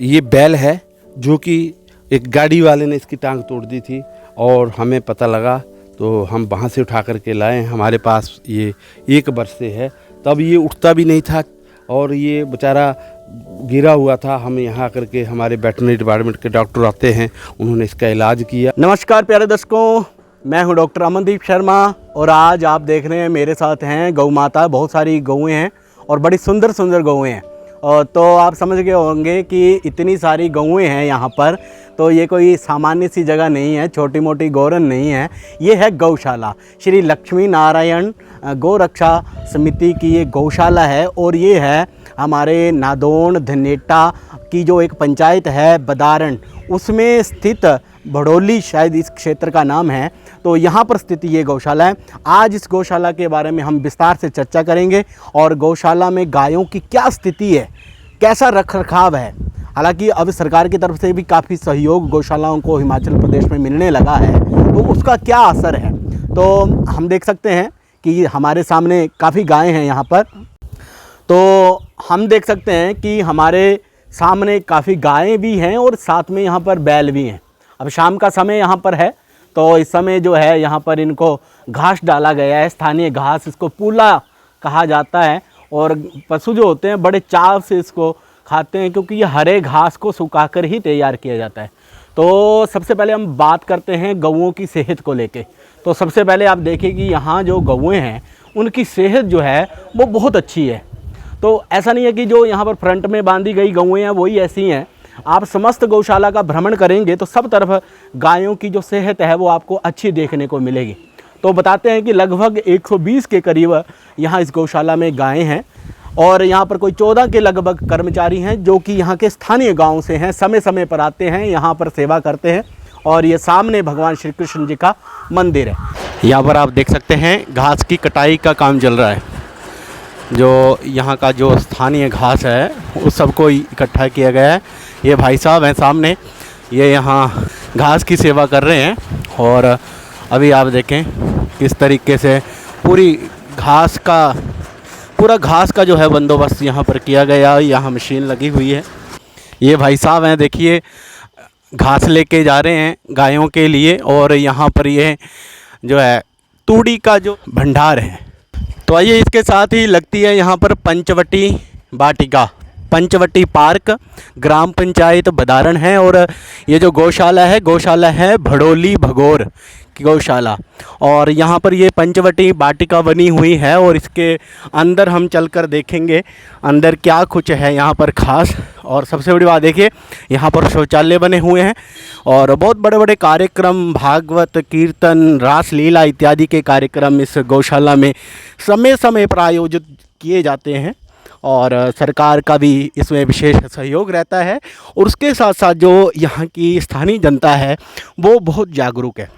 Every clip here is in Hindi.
ये बैल है जो कि एक गाड़ी वाले ने इसकी टांग तोड़ दी थी और हमें पता लगा तो हम वहाँ से उठा करके लाए। हमारे पास ये 1 वर्ष से है, तब ये उठता भी नहीं था और ये बेचारा गिरा हुआ था। हम यहाँ करके हमारे वेटरनरी डिपार्टमेंट के डॉक्टर आते हैं, उन्होंने इसका इलाज किया। नमस्कार प्यारे दर्शकों, मैं हूं डॉक्टर अमनदीप शर्मा और आज आप देख रहे हैं मेरे साथ हैं गौ माता। बहुत सारी गौएँ हैं और बड़ी सुंदर सुंदर गौएँ हैं। और तो आप समझ गए होंगे कि इतनी सारी गौएँ हैं यहाँ पर, तो ये कोई सामान्य सी जगह नहीं है, छोटी मोटी गौरन नहीं है। ये है गौशाला, श्री लक्ष्मी नारायण गौ रक्षा समिति की ये गौशाला है और ये है हमारे नादौन धनेटा की जो एक पंचायत है बदारण, उसमें स्थित भड़ोली, शायद इस क्षेत्र का नाम है। तो यहाँ पर स्थित ये गौशाला है। आज इस गौशाला के बारे में हम विस्तार से चर्चा करेंगे और गौशाला में गायों की क्या स्थिति है, कैसा रखरखाव है। हालांकि अब सरकार की तरफ से भी काफ़ी सहयोग गौशालाओं को हिमाचल प्रदेश में मिलने लगा है, तो उसका क्या असर है। तो हम देख सकते हैं कि हमारे सामने काफ़ी गायें हैं यहाँ पर। तो हम देख सकते हैं कि हमारे सामने काफ़ी गायें भी हैं और साथ में यहाँ पर बैल भी हैं। अब शाम का समय यहाँ पर है, तो इस समय जो है यहाँ पर इनको घास डाला गया है, स्थानीय घास, इसको पूला कहा जाता है। और पशु जो होते हैं बड़े चाव से इसको खाते हैं क्योंकि ये हरे घास को सुखाकर ही तैयार किया जाता है। तो सबसे पहले हम बात करते हैं गौओं की सेहत को लेके। तो सबसे पहले आप देखिए कि यहाँ जो गौएँ हैं उनकी सेहत जो है वो बहुत अच्छी है। तो ऐसा नहीं है कि जो यहाँ पर फ्रंट में बांधी गई गौएँ हैं वही ऐसी हैं। आप समस्त गौशाला का भ्रमण करेंगे तो सब तरफ गायों की जो सेहत है वो आपको अच्छी देखने को मिलेगी। तो बताते हैं कि लगभग 120 के करीब यहाँ इस गौशाला में गायें हैं और यहाँ पर कोई 14 के लगभग कर्मचारी हैं जो कि यहाँ के स्थानीय गांव से हैं, समय समय पर आते हैं, यहाँ पर सेवा करते हैं। और ये सामने भगवान श्री कृष्ण जी का मंदिर है। यहाँ पर आप देख सकते हैं घास की कटाई का काम चल रहा है। जो यहाँ का जो स्थानीय घास है उस सबको इकट्ठा किया गया है। ये भाई साहब हैं सामने, ये यहाँ घास की सेवा कर रहे हैं। और अभी आप देखें किस तरीके से पूरा घास का जो है बंदोबस्त यहाँ पर किया गया। यहाँ मशीन लगी हुई है। ये भाई साहब हैं, देखिए घास लेके जा रहे हैं गायों के लिए। और यहाँ पर ये जो है तूड़ी का जो भंडार है। तो आइए इसके साथ ही लगती है यहाँ पर पंचवटी वाटिका, पंचवटी पार्क, ग्राम पंचायत बदारण है। और ये जो गौशाला है भड़ोली भगोर की गौशाला। और यहाँ पर ये पंचवटी वाटिका बनी हुई है और इसके अंदर हम चलकर देखेंगे अंदर क्या कुछ है यहाँ पर खास। और सबसे बड़ी बात देखिए यहाँ पर शौचालय बने हुए हैं और बहुत बड़े बड़े कार्यक्रम, भागवत कीर्तन, रासलीला इत्यादि के कार्यक्रम इस गौशाला में समय समय पर आयोजित किए जाते हैं। और सरकार का भी इसमें विशेष सहयोग रहता है। और उसके साथ साथ जो यहाँ की स्थानीय जनता है वो बहुत जागरूक है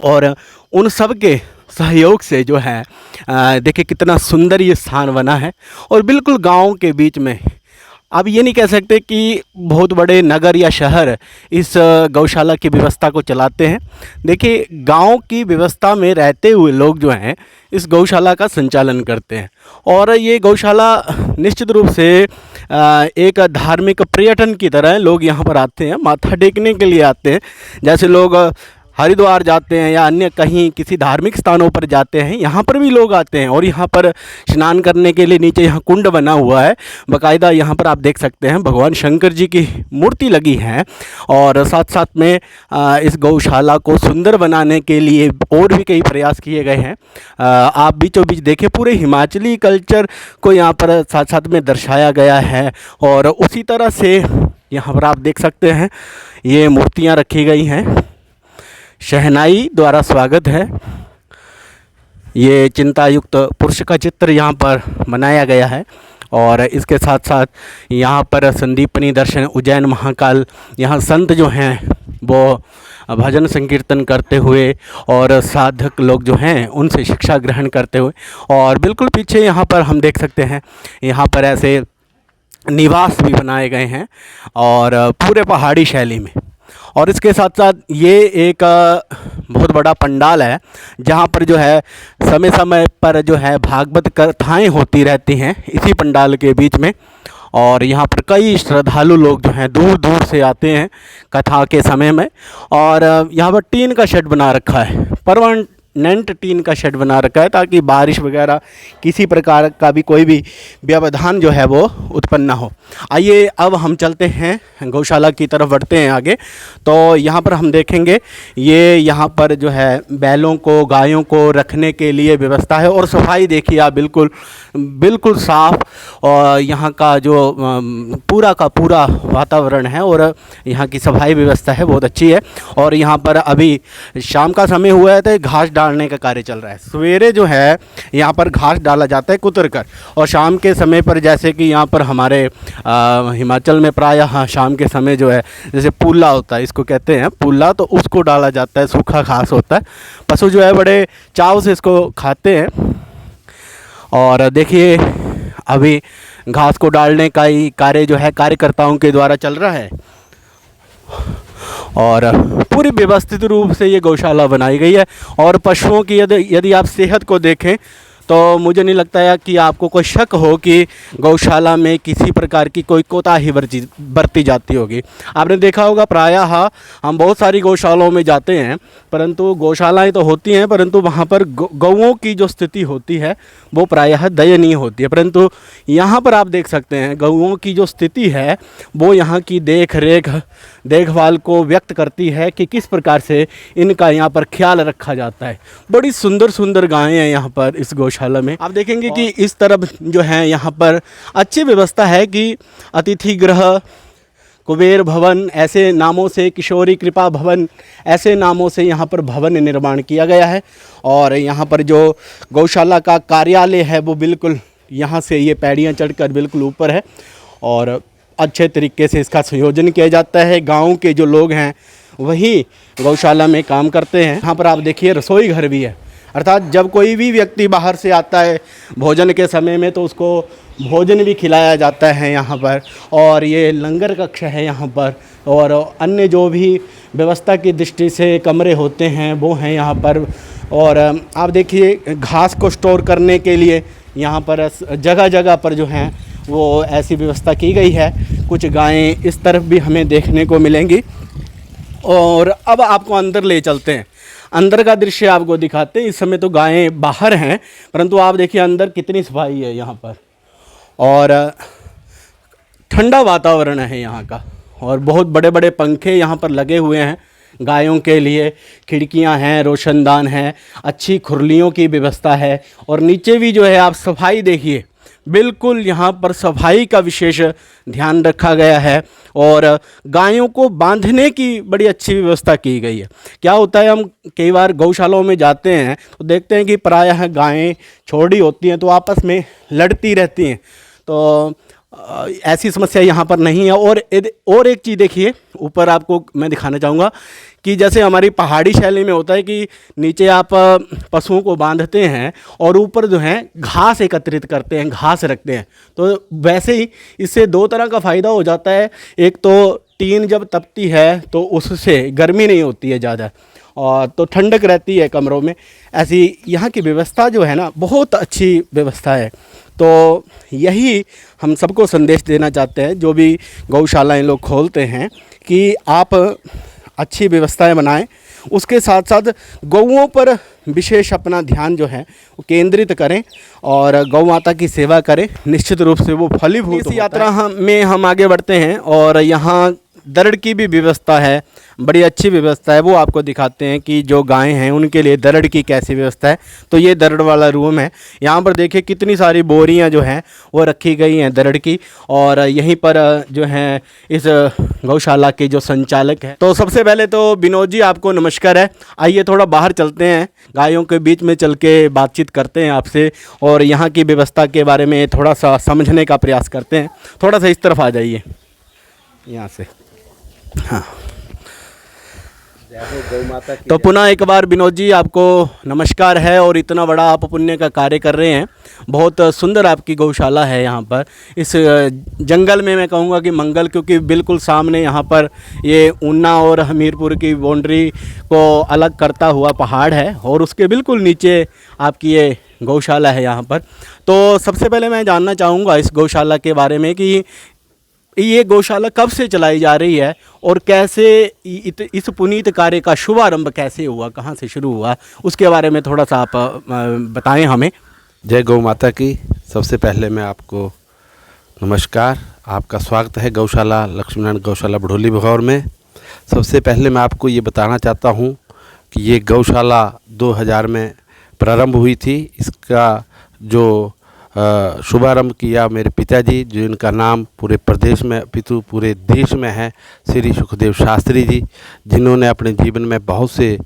और उन सब के सहयोग से जो है देखिए कितना सुंदर ये स्थान बना है और बिल्कुल गाँव के बीच में। अब ये नहीं कह सकते कि बहुत बड़े नगर या शहर इस गौशाला की व्यवस्था को चलाते हैं। देखिए गांव की व्यवस्था में रहते हुए लोग जो हैं इस गौशाला का संचालन करते हैं। और ये गौशाला निश्चित रूप से एक धार्मिक पर्यटन की तरह लोग यहाँ पर आते हैं, माथा टेकने के लिए आते हैं। जैसे लोग हरिद्वार जाते हैं या अन्य कहीं किसी धार्मिक स्थानों पर जाते हैं, यहाँ पर भी लोग आते हैं। और यहाँ पर स्नान करने के लिए नीचे यहाँ कुंड बना हुआ है बाकायदा। यहाँ पर आप देख सकते हैं भगवान शंकर जी की मूर्ति लगी है। और साथ साथ में इस गौशाला को सुंदर बनाने के लिए और भी कई प्रयास किए गए हैं। आप बीचों बीच देखें पूरे हिमाचली कल्चर को यहाँ पर साथ साथ में दर्शाया गया है। और उसी तरह से यहाँ पर आप देख सकते हैं ये मूर्तियाँ रखी गई हैं। शहनाई द्वारा स्वागत है। ये चिंतायुक्त पुरुष का चित्र यहाँ पर बनाया गया है। और इसके साथ साथ यहाँ पर संदीपनी दर्शन, उज्जैन महाकाल, यहाँ संत जो हैं वो भजन संकीर्तन करते हुए और साधक लोग जो हैं उनसे शिक्षा ग्रहण करते हुए। और बिल्कुल पीछे यहाँ पर हम देख सकते हैं यहाँ पर ऐसे निवास भी बनाए गए हैं और पूरे पहाड़ी शैली में। और इसके साथ साथ ये एक बहुत बड़ा पंडाल है जहाँ पर जो है समय समय पर जो है भागवत कथाएँ होती रहती हैं इसी पंडाल के बीच में। और यहाँ पर कई श्रद्धालु लोग जो हैं दूर दूर से आते हैं कथा के समय में। और यहाँ पर टीन का शेड बना रखा है, परमानेंट टीन का शेड बना रखा है, ताकि बारिश वगैरह किसी प्रकार का भी कोई भी व्यवधान जो है वो उत्पन्न ना हो। आइए अब हम चलते हैं गौशाला की तरफ, बढ़ते हैं आगे। तो यहाँ पर हम देखेंगे ये यहाँ पर जो है बैलों को, गायों को रखने के लिए व्यवस्था है। और सफाई देखिए आप, बिल्कुल बिल्कुल साफ़, और यहाँ का जो पूरा का पूरा वातावरण है और यहाँ की सफाई व्यवस्था है बहुत अच्छी है। और यहाँ पर अभी शाम का समय हुआ है तो घास डालने का कार्य चल रहा है। सवेरे जो है यहाँ पर घास डाला जाता है कुतर कर, और शाम के समय पर जैसे कि यहाँ पर हमारे हिमाचल में प्रायः शाम के समय जो है जैसे पुल्ला होता है, इसको कहते हैं पुल्ला, तो उसको डाला जाता है, सूखा घास होता है। पशु जो है बड़े चाव से इसको खाते हैं। और देखिए अभी घास को डालने का ही कार्य जो है कार्यकर्ताओं के द्वारा चल रहा है। और पूरी व्यवस्थित रूप से ये गौशाला बनाई गई है। और पशुओं की यदि आप सेहत को देखें तो मुझे नहीं लगता है कि आपको कोई शक हो कि गौशाला में किसी प्रकार की कोई कोताही बरती जाती होगी। आपने देखा होगा प्रायः हम बहुत सारी गौशालाओं में जाते हैं, परंतु गौशालाएं तो होती हैं, परंतु वहाँ पर गौओं की जो स्थिति होती है वो प्रायः दयनीय होती है। परंतु यहाँ पर आप देख सकते हैं गौओं की जो स्थिति है वो यहाँ की देखभाल को व्यक्त करती है कि किस प्रकार से इनका यहाँ पर ख्याल रखा जाता है। बड़ी सुंदर सुंदर गायें हैं यहाँ पर इस गौशाला में। आप देखेंगे कि इस तरफ जो है यहाँ पर अच्छी व्यवस्था है कि अतिथि गृह, कुबेर भवन ऐसे नामों से, किशोरी कृपा भवन ऐसे नामों से यहाँ पर भवन निर्माण किया गया है। और यहाँ पर जो गौशाला का कार्यालय है वो बिल्कुल यहाँ से ये पैड़ियाँ चढ़कर बिल्कुल ऊपर है। और अच्छे तरीके से इसका संयोजन किया जाता है। गांव के जो लोग हैं वही गौशाला में काम करते हैं। यहाँ पर आप देखिए रसोई घर भी है, अर्थात जब कोई भी व्यक्ति बाहर से आता है भोजन के समय में तो उसको भोजन भी खिलाया जाता है यहाँ पर। और ये लंगर कक्ष है यहाँ पर, और अन्य जो भी व्यवस्था की दृष्टि से कमरे होते हैं वो हैं यहाँ पर। और आप देखिए घास को स्टोर करने के लिए यहाँ पर जगह जगह पर जो हैं वो ऐसी व्यवस्था की गई है। कुछ गायें इस तरफ भी हमें देखने को मिलेंगी। और अब आपको अंदर ले चलते हैं, अंदर का दृश्य आपको दिखाते हैं। इस समय तो गायें बाहर हैं, परंतु आप देखिए अंदर कितनी सफाई है यहाँ पर, और ठंडा वातावरण है यहाँ का। और बहुत बड़े बड़े पंखे यहाँ पर लगे हुए हैं गायों के लिए, खिड़कियाँ हैं, रोशनदान है, अच्छी खुरलियों की व्यवस्था है। और नीचे भी जो है आप सफाई देखिए, बिल्कुल यहाँ पर सफाई का विशेष ध्यान रखा गया है। और गायों को बांधने की बड़ी अच्छी व्यवस्था की गई है। क्या होता है, हम कई बार गौशालाओं में जाते हैं तो देखते हैं कि प्रायः गायें छोड़ी होती हैं तो आपस में लड़ती रहती हैं, तो ऐसी समस्या यहाँ पर नहीं है। और एक चीज़ देखिए, ऊपर आपको मैं दिखाना चाहूँगा कि जैसे हमारी पहाड़ी शैली में होता है कि नीचे आप पशुओं को बांधते हैं और ऊपर जो है घास एकत्रित करते हैं, घास रखते हैं, तो वैसे ही इससे दो तरह का फ़ायदा हो जाता है। एक तो टीन जब तपती है तो उससे गर्मी नहीं होती है ज़्यादा, और तो ठंडक रहती है कमरों में। ऐसी यहाँ की व्यवस्था जो है ना बहुत अच्छी व्यवस्था है। तो यही हम सबको संदेश देना चाहते हैं जो भी गौशालाएं लोग खोलते हैं कि आप अच्छी व्यवस्थाएं बनाएं, उसके साथ साथ गौओं पर विशेष अपना ध्यान जो है वो केंद्रित करें और गौ माता की सेवा करें। निश्चित रूप से वो फलीभूत। इस यात्रा में हम आगे बढ़ते हैं और यहाँ दरड़ की भी व्यवस्था है, बड़ी अच्छी व्यवस्था है। वो आपको दिखाते हैं कि जो गायें हैं उनके लिए दरड़ की कैसी व्यवस्था है। तो ये दरड़ वाला रूम है। यहाँ पर देखिए कितनी सारी बोरियाँ जो हैं वो रखी गई हैं दरड़ की। और यहीं पर जो हैं इस गौशाला के जो संचालक हैं, तो सबसे पहले तो विनोद जी आपको नमस्कार है। आइए थोड़ा बाहर चलते हैं, गायों के बीच में चल के बातचीत करते हैं आपसे और यहाँ की व्यवस्था के बारे में थोड़ा सा समझने का प्रयास करते हैं। थोड़ा सा इस तरफ आ जाइए यहाँ से। हाँ, तो पुनः एक बार विनोद जी आपको नमस्कार है। और इतना बड़ा आप पुण्य का कार्य कर रहे हैं, बहुत सुंदर आपकी गौशाला है यहाँ पर इस जंगल में। मैं कहूँगा कि मंगल, क्योंकि बिल्कुल सामने यहाँ पर ये ऊना और हमीरपुर की बाउंड्री को अलग करता हुआ पहाड़ है और उसके बिल्कुल नीचे आपकी ये गौशाला है यहाँ पर। तो सबसे पहले मैं जानना चाहूँगा इस गौशाला के बारे में कि ये गौशाला कब से चलाई जा रही है और कैसे इस पुनीत कार्य का शुभारंभ कैसे हुआ, कहाँ से शुरू हुआ, उसके बारे में थोड़ा सा आप बताएं हमें। जय गौ माता की। सबसे पहले मैं आपको नमस्कार, आपका स्वागत है गौशाला लक्ष्मीनारायण गौशाला बढ़ोली भगौर में। सबसे पहले मैं आपको ये बताना चाहता हूँ कि ये गौशाला 2000 में प्रारंभ हुई थी। इसका जो शुभारंभ किया मेरे पिताजी, जो इनका नाम पूरे प्रदेश में पितु पूरे देश में है, श्री सुखदेव शास्त्री जी, जिन्होंने अपने जीवन में बहुत से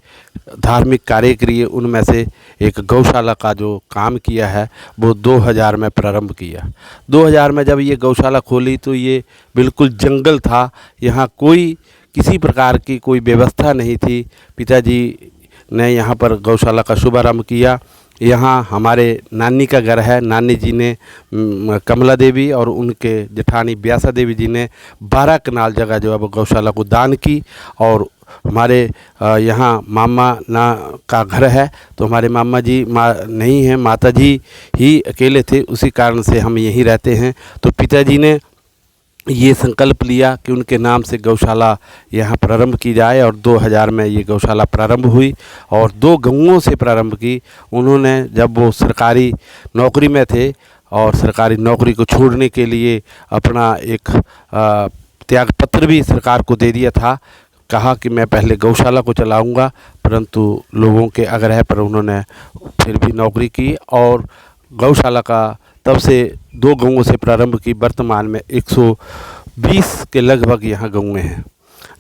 धार्मिक कार्य किए। उनमें से एक गौशाला का जो काम किया है वो 2000 में प्रारंभ किया। 2000 में जब ये गौशाला खोली तो ये बिल्कुल जंगल था, यहाँ कोई किसी प्रकार की कोई व्यवस्था नहीं थी। पिताजी ने यहाँ पर गौशाला का शुभारंभ किया। यहाँ हमारे नानी का घर है। नानी जी ने कमला देवी और उनके जेठानी ब्यासा देवी जी ने 12 कनाल जगह जो है वो गौशाला को दान की। और हमारे यहाँ मामा ना का घर है, तो हमारे मामा जी नहीं हैं, माता जी ही अकेले थे, उसी कारण से हम यहीं रहते हैं। तो पिताजी ने ये संकल्प लिया कि उनके नाम से गौशाला यहाँ प्रारंभ की जाए और 2000 में ये गौशाला प्रारंभ हुई और 2 गऊओं से प्रारंभ की। उन्होंने जब वो सरकारी नौकरी में थे और सरकारी नौकरी को छोड़ने के लिए अपना एक त्याग पत्र भी सरकार को दे दिया था। कहा कि मैं पहले गौशाला को चलाऊँगा, परंतु लोगों के आग्रह पर उन्होंने फिर भी नौकरी की और गौशाला का तब से 2 गऊओं से प्रारंभ की। वर्तमान में 120 के लगभग यहाँ गऊँ हैं।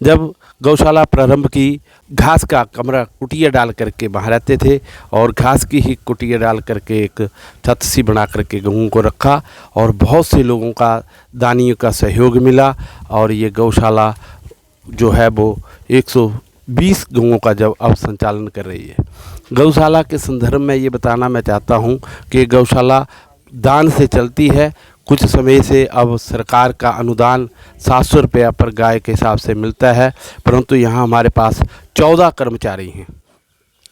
जब गौशाला प्रारंभ की, घास का कमरा कुटिया डाल करके वहाँ रहते थे और घास की ही कुटिया डाल करके एक छत सी बना करके गऊँ को रखा और बहुत से लोगों का दानियों का सहयोग मिला और ये गौशाला जो है वो 120 गऊँ का जब अब संचालन कर रही है। गौशाला के संदर्भ में ये बताना मैं चाहता हूँ कि गौशाला दान से चलती है। कुछ समय से अब सरकार का अनुदान 700 रुपया पर गाय के हिसाब से मिलता है, परंतु यहाँ हमारे पास 14 कर्मचारी हैं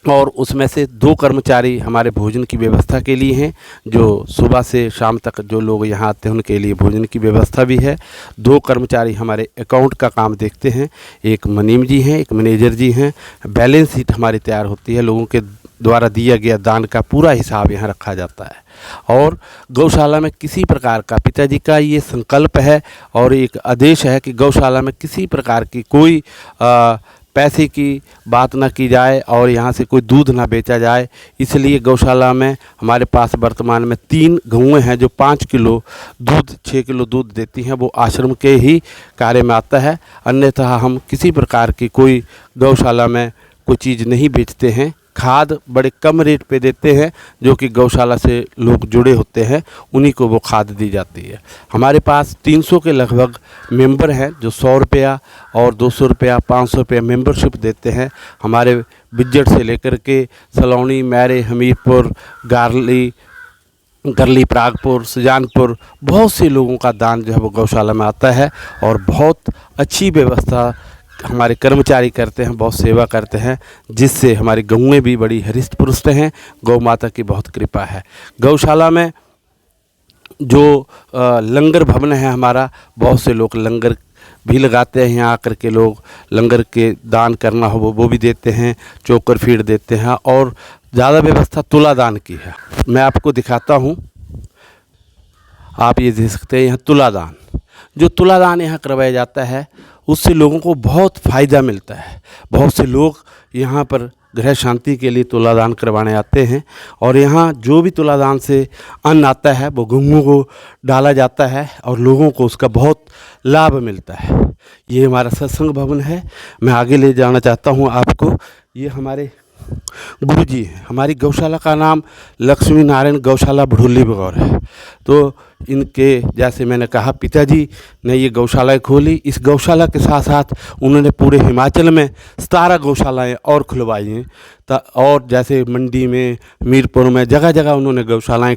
और उसमें से 2 कर्मचारी हमारे भोजन की व्यवस्था के लिए हैं, जो सुबह से शाम तक जो लोग यहाँ आते हैं उनके लिए भोजन की व्यवस्था भी है। 2 कर्मचारी हमारे अकाउंट का काम देखते हैं, एक मनीम जी हैं, एक मैनेजर जी हैं। बैलेंस शीट हमारी तैयार होती है, लोगों के द्वारा दिया गया दान का पूरा हिसाब यहाँ रखा जाता है। और गौशाला में किसी प्रकार का, पिताजी का ये संकल्प है और एक आदेश है कि गौशाला में किसी प्रकार की कोई पैसे की बात ना की जाए और यहाँ से कोई दूध ना बेचा जाए। इसलिए गौशाला में हमारे पास वर्तमान में 3 गऊँ हैं जो 5 किलो दूध 6 किलो दूध देती हैं, वो आश्रम के ही कार्य में आता है। अन्यथा हम किसी प्रकार की कोई गौशाला में कोई चीज़ नहीं बेचते हैं। खाद बड़े कम रेट पे देते हैं, जो कि गौशाला से लोग जुड़े होते हैं, उन्हीं को वो खाद दी जाती है। हमारे पास 300 के लगभग मेंबर हैं जो 100 रुपया और 200 रुपया 500 रुपया मेंबरशिप देते हैं। हमारे बिज्जट से लेकर के सलौनी, मैरे, हमीरपुर, गरली, प्रागपुर, सुजानपुर, बहुत से लोगों का दान जो है वो गौशाला में आता है और बहुत अच्छी व्यवस्था हमारे कर्मचारी करते हैं, बहुत सेवा करते हैं, जिससे हमारी गऊँ भी बड़ी हृष्ट पुष्ट हैं। गौ माता की बहुत कृपा है। गौशाला में जो लंगर भवन है हमारा, बहुत से लोग लंगर भी लगाते हैं। यहाँ आकर के लोग लंगर के दान करना हो वो भी देते हैं, चोकर फीड देते हैं और ज़्यादा व्यवस्था तुला दान की है। मैं आपको दिखाता हूँ, आप ये देख सकते हैं यहाँ तुला दान। जो तुला दान यहाँ करवाया जाता है उससे लोगों को बहुत फ़ायदा मिलता है। बहुत से लोग यहाँ पर ग्रह शांति के लिए तुला दान करवाने आते हैं और यहाँ जो भी तुला दान से अन्न आता है वो गऊओं को डाला जाता है और लोगों को उसका बहुत लाभ मिलता है। ये हमारा सत्संग भवन है। मैं आगे ले जाना चाहता हूँ आपको। ये हमारे गुरु जी हैं। हमारी गौशाला का नाम लक्ष्मी नारायण गौशाला बढ़ोली भगौर है। तो इनके जैसे मैंने कहा, पिताजी ने ये गौशालाएँ खोली। इस गौशाला के साथ साथ उन्होंने पूरे हिमाचल में 17 गौशालाएँ और खुलवाई हैं। और जैसे मंडी में, मीरपुर में, जगह जगह उन्होंने गौशालाएँ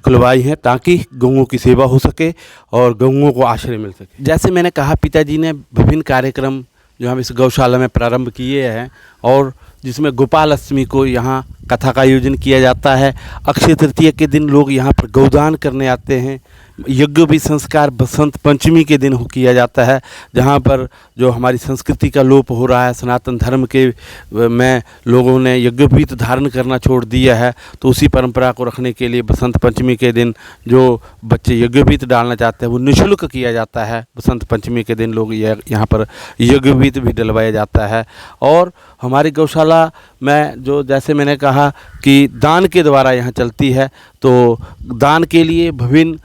खुलवाई हैं ताकि गऊओं की सेवा हो सके और गऊओं को आश्रय मिल सके। जैसे मैंने कहा, पिताजी ने विभिन्न कार्यक्रम जो हम इस गौशाला में प्रारंभ किए हैं और जिसमें गोपाल अष्टमी को यहाँ कथा का आयोजन किया जाता है। अक्षय तृतीया के दिन लोग यहाँ पर गौदान करने आते हैं। यज्ञ भी संस्कार बसंत पंचमी के दिन किया जाता है, जहाँ पर जो हमारी संस्कृति का लोप हो रहा है, सनातन धर्म के में लोगों ने यज्ञोपवीत धारण करना छोड़ दिया है, तो उसी परंपरा को रखने के लिए बसंत पंचमी के दिन जो बच्चे यज्ञोपवीत डालना चाहते हैं वो निःशुल्क किया जाता है। बसंत पंचमी के दिन लोग यहाँ पर यज्ञोपवीत भी डलवाया जाता है। और हमारी गौशाला में जो जैसे मैंने कहा कि दान के द्वारा यहाँ चलती है, तो दान के लिए विभिन्न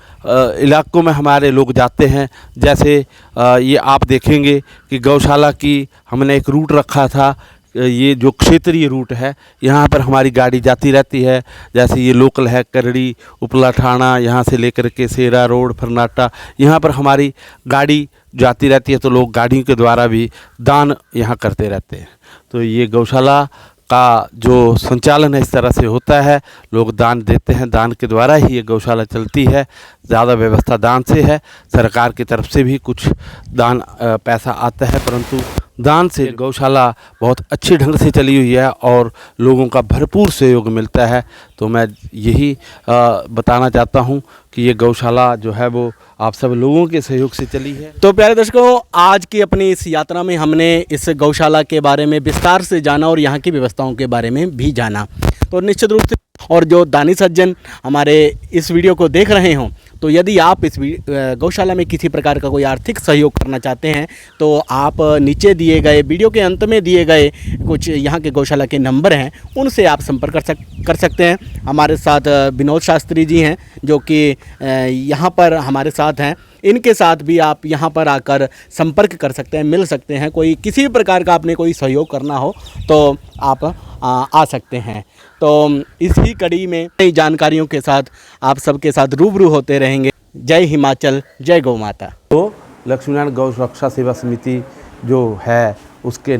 इलाकों में हमारे लोग जाते हैं। जैसे ये आप देखेंगे कि गौशाला की हमने एक रूट रखा था, ये जो क्षेत्रीय रूट है यहाँ पर हमारी गाड़ी जाती रहती है। जैसे ये लोकल है करड़ी उपला ठाणा, यहाँ से लेकर के सेरा रोड फरनाटा, यहाँ पर हमारी गाड़ी जाती रहती है, तो लोग गाड़ियों के द्वारा भी दान यहाँ करते रहते हैं। तो ये गौशाला का जो संचालन है इस तरह से होता है, लोग दान देते हैं, दान के द्वारा ही ये गौशाला चलती है। ज़्यादा व्यवस्था दान से है, सरकार की तरफ से भी कुछ दान पैसा आता है, परंतु दान से गौशाला बहुत अच्छे ढंग से चली हुई है और लोगों का भरपूर सहयोग मिलता है। तो मैं यही बताना चाहता हूँ कि ये गौशाला जो है वो आप सब लोगों के सहयोग से चली है। तो प्यारे दर्शकों, आज की अपनी इस यात्रा में हमने इस गौशाला के बारे में विस्तार से जाना और यहाँ की व्यवस्थाओं के बारे में भी जाना। तो निश्चित रूप से और जो दानी सज्जन हमारे इस वीडियो को देख रहे हों, तो यदि आप इस गौशाला में किसी प्रकार का कोई आर्थिक सहयोग करना चाहते हैं तो आप नीचे दिए गए वीडियो के अंत में दिए गए कुछ यहाँ के गौशाला के नंबर हैं, उनसे आप संपर्क कर सकते हैं। हमारे साथ विनोद शास्त्री जी हैं जो कि यहाँ पर हमारे साथ हैं। इनके साथ भी आप यहाँ पर आकर संपर्क कर सकते हैं, मिल सकते हैं। कोई किसी भी प्रकार का आपने कोई सहयोग करना हो तो आप आ सकते हैं। तो इसी कड़ी में नई जानकारियों के साथ आप सबके साथ रूबरू होते रहेंगे। जय हिमाचल, जय गौ माता। तो लक्ष्मीनारायण गौ सुरक्षा सेवा समिति जो है उसके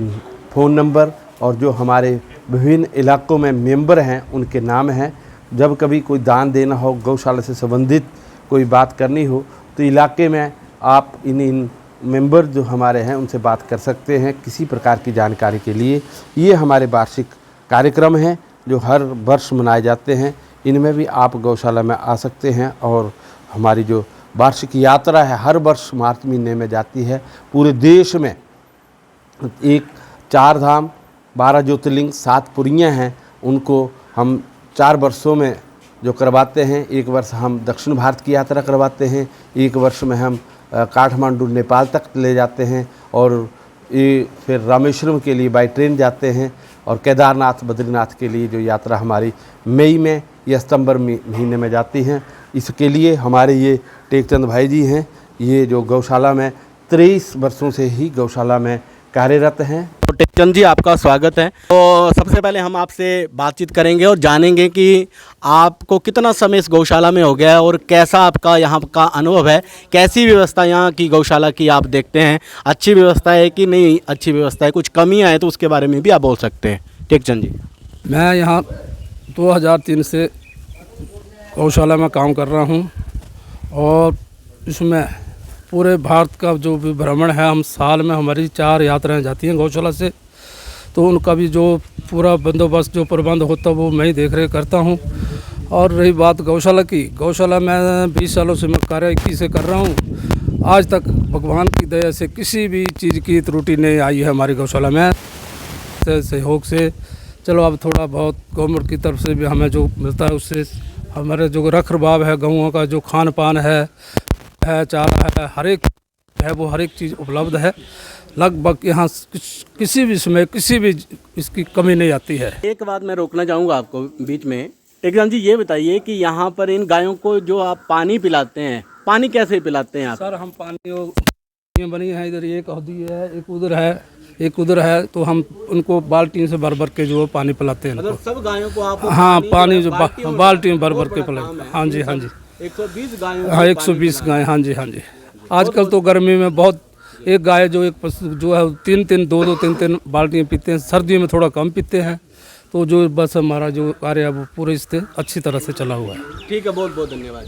फ़ोन नंबर और जो हमारे विभिन्न इलाकों में मेंबर हैं उनके नाम हैं। जब कभी कोई दान देना हो, गौशाला से संबंधित कोई बात करनी हो, तो इलाके में आप इन मेंबर जो हमारे हैं उनसे बात कर सकते हैं किसी प्रकार की जानकारी के लिए। ये हमारे वार्षिक कार्यक्रम हैं जो हर वर्ष मनाए जाते हैं, इनमें भी आप गौशाला में आ सकते हैं। और हमारी जो वार्षिक यात्रा है हर वर्ष मार्च महीने में जाती है। पूरे देश में 4 धाम 12 ज्योतिर्लिंग 7 पुरियाँ हैं, उनको हम 4 वर्षों में जो करवाते हैं। एक वर्ष हम दक्षिण भारत की यात्रा करवाते हैं, एक वर्ष में हम काठमांडू नेपाल तक ले जाते हैं, और ये फिर रामेश्वरम के लिए बाई ट्रेन जाते हैं, और केदारनाथ बद्रीनाथ के लिए जो यात्रा हमारी मई में या सितंबर महीने में जाती हैं। इसके लिए हमारे ये टेकचंद भाई जी हैं, ये जो गौशाला में 23 वर्षों से ही गौशाला में कार्यरत हैं। तो टेकचंद जी, आपका स्वागत है। तो सबसे पहले हम आपसे बातचीत करेंगे और जानेंगे कि आपको कितना समय इस गौशाला में हो गया है और कैसा आपका यहाँ का अनुभव है, कैसी व्यवस्था यहाँ की गौशाला की आप देखते हैं, अच्छी व्यवस्था है कि नहीं अच्छी व्यवस्था है, कुछ कमियाँ हैं तो उसके बारे में भी आप बोल सकते हैं। टेकचंद जी, मैं यहाँ 2003 से गौशाला में काम कर रहा हूँ और इसमें पूरे भारत का जो भी भ्रमण है, हम साल में हमारी 4 यात्राएं जाती हैं गौशाला से, तो उनका भी जो पूरा बंदोबस्त जो प्रबंध होता है वो मैं ही देख रेख करता हूँ। और रही बात गौशाला की, गौशाला में 20 सालों से मैं कार्य 21 से कर रहा हूँ। आज तक भगवान की दया से किसी भी चीज़ की त्रुटि नहीं आई है हमारी गौशाला में, सहयोग से। चलो अब थोड़ा बहुत गवर्नमेंट की तरफ से भी हमें जो मिलता है उससे हमारे जो रख रखाव है, गऊँ का जो खान पान है चारा है, हर एक है वो हर एक चीज़ उपलब्ध है। लगभग यहाँ किसी भी समय किसी भी इसकी कमी नहीं आती है। एक बात मैं रोकना चाहूँगा आपको बीच में। टेकचंद जी, ये बताइए कि यहाँ पर इन गायों को जो आप पानी पिलाते हैं, पानी कैसे पिलाते हैं आप? सर, हम पानी बनी है, इधर एक हौदी है, एक उधर है, तो हम उनको बाल्टी से भर भर के जो पानी पिलाते हैं। मतलब सब गायों को आप? हाँ, पानी जो बाल्टी में भर भर के पिलाते हैं। हाँ जी, हाँ जी। 120 गायों? हाँ, 120 गाय। हाँ जी, हाँ जी। आजकल तो गर्मी में बहुत, एक गाय जो एक जो है 2-3 बाल्टियाँ पीते हैं। सर्दियों में थोड़ा कम पीते हैं। तो जो बस हमारा जो कार्य है वो पूरे इससे अच्छी तरह से चला हुआ है। ठीक है, बहुत बहुत धन्यवाद।